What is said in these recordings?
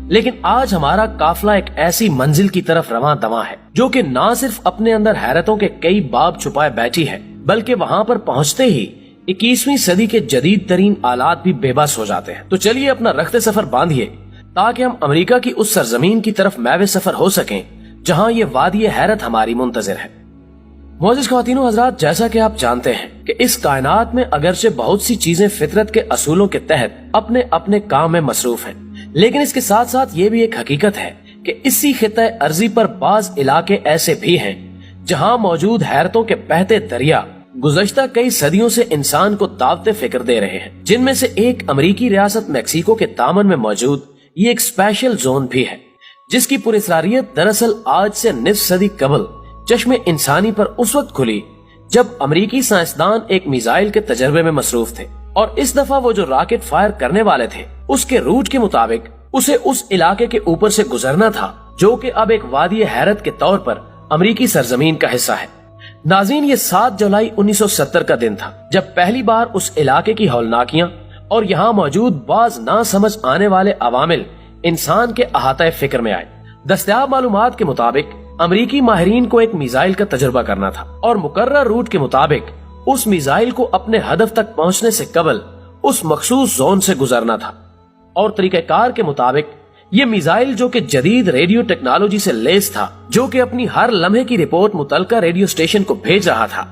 لیکن آج ہمارا قافلہ ایک ایسی منزل کی طرف رواں دواں ہے جو کہ نہ صرف اپنے اندر حیرتوں کے کئی باب چھپائے بیٹھی ہے، بلکہ وہاں پر پہنچتے ہی 21ویں صدی کے جدید ترین آلات بھی بے بس ہو جاتے ہیں۔ تو چلیے اپنا رخت سفر باندھیے تاکہ ہم امریکہ کی اس سرزمین کی طرف میوے سفر ہو سکیں جہاں یہ وادی حیرت ہماری منتظر ہے۔ معزز خواتین و حضرات، جیسا کہ آپ جانتے ہیں کہ اس کائنات میں اگرچہ بہت سی چیزیں فطرت کے اصولوں کے تحت اپنے اپنے کام میں مصروف ہیں، لیکن اس کے ساتھ ساتھ یہ بھی ایک حقیقت ہے کہ اسی خطہ ارضی پر بعض علاقے ایسے بھی ہیں جہاں موجود حیرتوں کے بہتے دریا گزشتہ کئی صدیوں سے انسان کو دعوت فکر دے رہے ہیں، جن میں سے ایک امریکی ریاست میکسیکو کے دامن میں موجود یہ ایک اسپیشل زون بھی ہے، جس کی پراسراریت دراصل آج سے نصف صدی قبل چشم انسانی پر اس وقت کھلی جب امریکی سائنسدان ایک میزائل کے تجربے میں مصروف تھے، اور اس دفعہ وہ جو راکٹ فائر کرنے والے تھے اس کے روٹ کے مطابق اسے اس علاقے کے اوپر سے گزرنا تھا جو کہ اب ایک وادی حیرت کے طور پر امریکی سرزمین کا حصہ ہے۔ ناظرین، یہ 7 جولائی 1970 کا دن تھا جب پہلی بار اس علاقے کی ہولناکیاں اور یہاں موجود بعض نہ سمجھ آنے والے عوامل انسان کے احاطہ فکر میں آئے۔ دستیاب معلومات کے مطابق امریکی ماہرین کو ایک میزائل کا تجربہ کرنا تھا اور مقررہ روٹ کے مطابق اس میزائل کو اپنے ہدف تک پہنچنے سے قبل اس مخصوص زون سے گزرنا تھا، اور طریقہ کار کے مطابق یہ میزائل جو کہ جدید ریڈیو ٹیکنالوجی سے لیس تھا، جو کہ اپنی ہر لمحے کی رپورٹ متعلقہ ریڈیو اسٹیشن کو بھیج رہا تھا،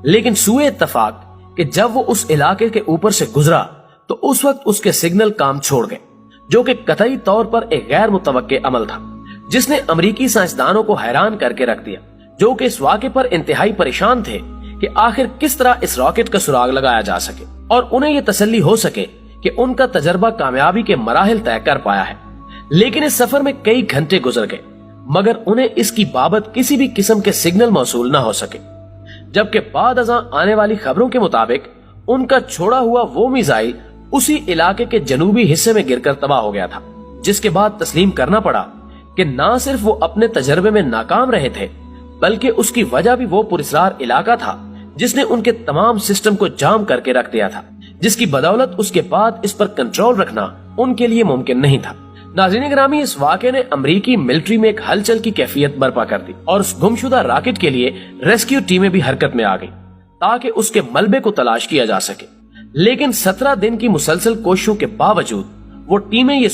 لیکن سوئے اتفاق کہ جب وہ اس علاقے کے اوپر سے گزرا تو اس وقت اس کے سگنل کام چھوڑ گئے، جو کہ قطعی طور پر ایک غیر متوقع عمل تھا جس نے امریکی سائنسدانوں کو حیران کر کے رکھ دیا، جو کہ اس واقعے پر انتہائی پریشان تھے کہ آخر کس طرح اس راکٹ کا سراغ لگایا جا سکے اور انہیں یہ تسلی ہو سکے کہ ان کا تجربہ کامیابی کے مراحل طے کر پایا ہے۔ لیکن اس سفر میں کئی گھنٹے گزر گئے مگر انہیں اس کی بابت کسی بھی قسم کے سگنل موصول نہ ہو سکے، جبکہ بعد ازاں آنے والی خبروں کے مطابق ان کا چھوڑا ہوا وہ میزائل اسی علاقے کے جنوبی حصے میں گر کر تباہ ہو گیا تھا، جس کے بعد تسلیم کرنا پڑا کہ نہ صرف وہ اپنے تجربے میں ناکام رہے تھے بلکہ اس کی وجہ بھی وہ پراسرار علاقہ تھا جس نے ان کے تمام سسٹم کو جام کر کے رکھ دیا تھا، جس کی بدولت اس کے بعد اس پر کنٹرول رکھنا ان کے لیے ممکن نہیں تھا۔ ناظرین گرامی، اس واقعے نے امریکی ملٹری میں ایک ہلچل کی کیفیت برپا کر دی اور اس گمشدہ راکٹ کے لیے ریسکیو ٹیمیں بھی حرکت میں آ گئی تاکہ اس کے ملبے کو تلاش کیا جا سکے، لیکن 17 دن کی مسلسل کوششوں کے باوجود وہ ٹیمیں یہ